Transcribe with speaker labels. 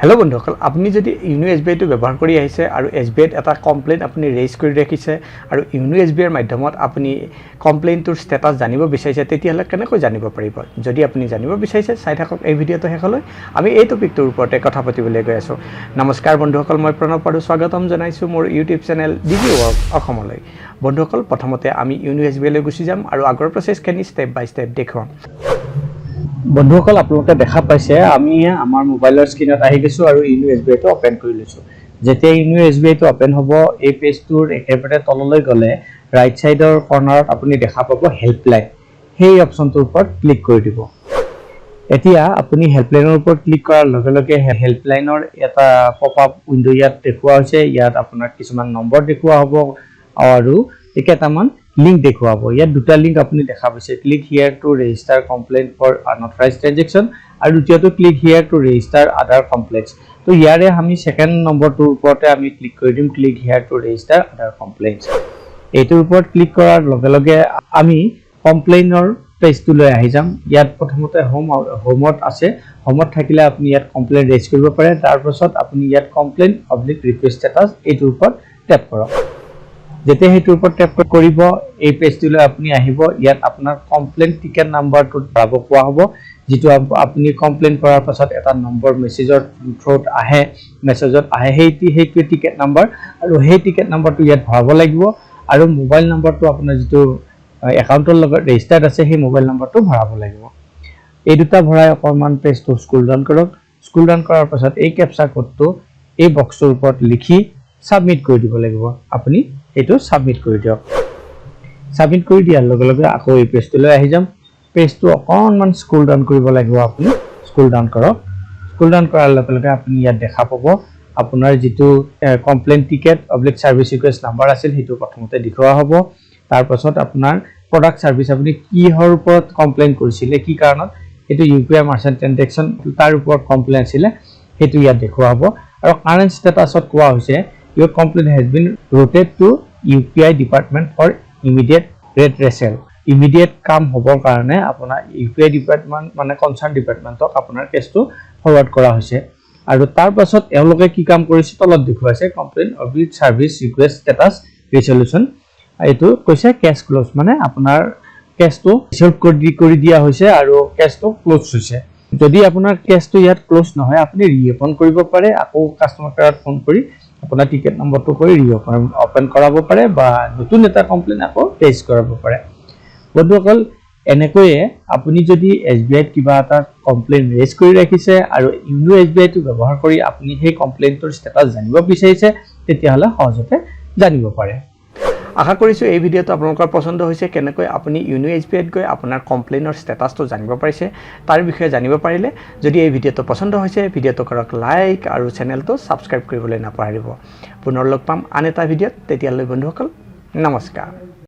Speaker 1: Hello' বন্ধুসকল, আপুনি যদি ইউনো এছবিআইটো ব্যৱহাৰ কৰি আহিছে আৰু এছবিআইত এটা কমপ্লেইন আপুনি ৰেইজ কৰি ৰাখিছে আৰু ইউনো এছবিআইৰ মাধ্যমত আপুনি কমপ্লেইনটোৰ ষ্টেটাছ জানিব বিচাৰিছে, তেতিয়াহ'লে কেনেকৈ জানিব পাৰিব? যদি আপুনি জানিব বিচাৰিছে, চাই থাকক এই ভিডিঅ'টো শেষলৈ। আমি এই টপিকটোৰ ওপৰতে কথা পাতিবলৈ গৈ আছোঁ। নমস্কাৰ বন্ধুসকল, মই প্ৰণৱ আৰু স্বাগতম জনাইছোঁ মোৰ ইউটিউব চেনেল ডিজি ৱৰ্ক অসমলৈ। বন্ধুসকল, প্ৰথমতে আমি ইউনো এছবিআইলৈ গুচি যাম আৰু আগৰ প্ৰচেছখিনি ষ্টেপ বাই ষ্টেপ দেখুৱাম। বন্ধুসকল, আপোনালোকে দেখা পাইছে আমি আমাৰ মোবাইলৰ স্ক্ৰীনত আহি গৈছোঁ আৰু ইউনো এছবিআইটো অপেন কৰি লৈছোঁ। যেতিয়া ইউনো এছবিআইটো অপেন হ'ব, এই পেজটোৰ একেবাৰে তললৈ গ'লে ৰাইট ছাইডৰ কৰ্নাৰত আপুনি দেখা পাব হেল্পলাইন। সেই অপশ্যনটোৰ ওপৰত ক্লিক কৰি দিব। এতিয়া আপুনি হেল্পলাইনৰ ওপৰত ক্লিক কৰাৰ লগে লগে হেল্পলাইনৰ এটা পপ আপ উইণ্ড' ইয়াত দেখুওৱা হৈছে। ইয়াত আপোনাৰ কিছুমান নম্বৰ দেখুওৱা হ'ব আৰু কেইটামান লিংক দেখুৱাব। ইয়াত দুটা লিংক আপুনি দেখা পাইছে, click here to register complaint for unauthorised transaction আৰু দ্বিতীয়টো click here to register other complaints. তো ইয়াৰে আমি ছেকেণ্ড নম্বৰটোৰ ওপৰতে আমি ক্লিক কৰি দিম, click here to register other complaints. এইটোৰ ওপৰত ক্লিক কৰাৰ লগে লগে আমি কমপ্লেইনৰ পেজটোলৈ আহি যাম। ইয়াত প্ৰথমতে হোমত আছে, হোমত থাকিলে আপুনি ইয়াত কমপ্লেইন ৰেজ কৰিব পাৰে। তাৰপাছত আপুনি ইয়াত কমপ্লেইন অবলিক ৰিকুৱেষ্ট ষ্টেটাছ এইটোৰ ওপৰত টেপ কৰক। যেতিয়া সেইটোৰ ওপৰত টেপ কৰিব, এই পেজটোলৈ আপুনি আহিব। ইয়াত আপোনাৰ কমপ্লেইন টিকেট নাম্বাৰটো ভৰাব কোৱা হ'ব, যিটো আপুনি কমপ্লেইন কৰাৰ পাছত এটা নম্বৰ মেছেজৰ থ্ৰুত আহে, সেইটোৱে টিকেট নাম্বাৰ আৰু সেই টিকেট নাম্বাৰটো ইয়াত ভৰাব লাগিব আৰু মোবাইল নাম্বাৰটো আপোনাৰ যিটো একাউণ্টৰ লগত ৰেজিষ্টাৰ্ড আছে সেই মোবাইল নাম্বাৰটো ভৰাব লাগিব। এই দুটা ভৰাই অকণমান পেজটো স্ক্ৰল ডাউন কৰক। স্ক্ৰল ডাউন কৰাৰ পাছত এই কেপচা কোডটো এই বক্সটোৰ ওপৰত লিখি ছাবমিট কৰি দিব লাগিব। আপুনি এইটো ছাবমিট কৰি দিয়ক। ছাবমিট কৰি দিয়াৰ লগে লগে আকৌ এই পেজটোলৈ আহি যাম। পেজটো অকণমান স্ক্ৰল ডাউন কৰিব লাগিব। আপুনি স্ক্ৰল ডাউন কৰক। স্ক্ৰল ডাউন কৰাৰ লগে লগে আপুনি ইয়াত দেখা পাব আপোনাৰ যিটো complain ticket oblique service request number আছিল সেইটো প্ৰথমতে দেখুওৱা হ'ব। তাৰপাছত আপোনাৰ প্ৰডাক্ট ছাৰ্ভিচ আপুনি কিহৰ ওপৰত কমপ্লেইন কৰিছিলে, কি কাৰণত, সেইটো UPI মাৰ্চেণ্ট ট্ৰেনজেকশ্যন তাৰ ওপৰত কমপ্লেইন আছিলে, সেইটো ইয়াত দেখুওৱা হ'ব। আৰু কাৰেণ্ট ষ্টেটাছত কোৱা হৈছে your complaint has been routed to UPI department for immediate redressal. Immediate কাম হ'বৰ কাৰণে আপোনাৰ UPI ডিপাৰ্টমেণ্ট মানে কনচাৰ্ণ ডিপাৰ্টমেণ্টক আপোনাৰ কেছটো ফৰৱাৰ্ড কৰা হৈছে। আৰু তাৰপাছত এওঁলোকে কি কাম কৰিছে তলত দেখুৱাইছে, complain oblique service request status resolution. এইটো কৈছে কেছ ক্ল'জ, মানে আপোনাৰ কেছটো ৰিজল্ভ কৰি দিয়া হৈছে আৰু কেছটো ক্ল'জ হৈছে। যদি আপোনাৰ কেছটো ইয়াত ক্ল'জ নহয়, আপুনি ৰিঅপেন কৰিব পাৰে, আকৌ কাষ্টমাৰ কেয়াৰত ফোন কৰি আপোনাৰ টিকেট নম্বৰটো কৰি ৰিঅপেন কৰাব পাৰে বা নতুন এটা কমপ্লেইন আকৌ ৰেজ কৰাব পাৰে। বন্ধুসকল, এনেকৈয়ে আপুনি যদি এছবিআইত কিবা এটা কমপ্লেইন ৰেজ কৰি ৰাখিছে আৰু ইউনো এছবিআইটো ব্যৱহাৰ কৰি আপুনি সেই কমপ্লেইনটোৰ ষ্টেটাছ জানিব বিচাৰিছে, তেতিয়াহ'লে সহজতে জানিব পাৰে। আশা কৰিছোঁ এই ভিডিঅ'টো আপোনালোকৰ পচন্দ হৈছে। কেনেকৈ আপুনি ইউনো এছবিআইত গৈ আপোনাৰ কমপ্লেইনৰ ষ্টেটাছটো জানিব পাৰিছে তাৰ বিষয়ে জানিব পাৰিলে। যদি এই ভিডিঅ'টো পচন্দ হৈছে, ভিডিঅ'টো কৰক লাইক আৰু চেনেলটো ছাবস্ক্ৰাইব কৰিবলৈ নাপাহৰিব। পুনৰ লগ পাম আন এটা ভিডিঅ'ত। তেতিয়ালৈ বন্ধুসকল, নমস্কাৰ।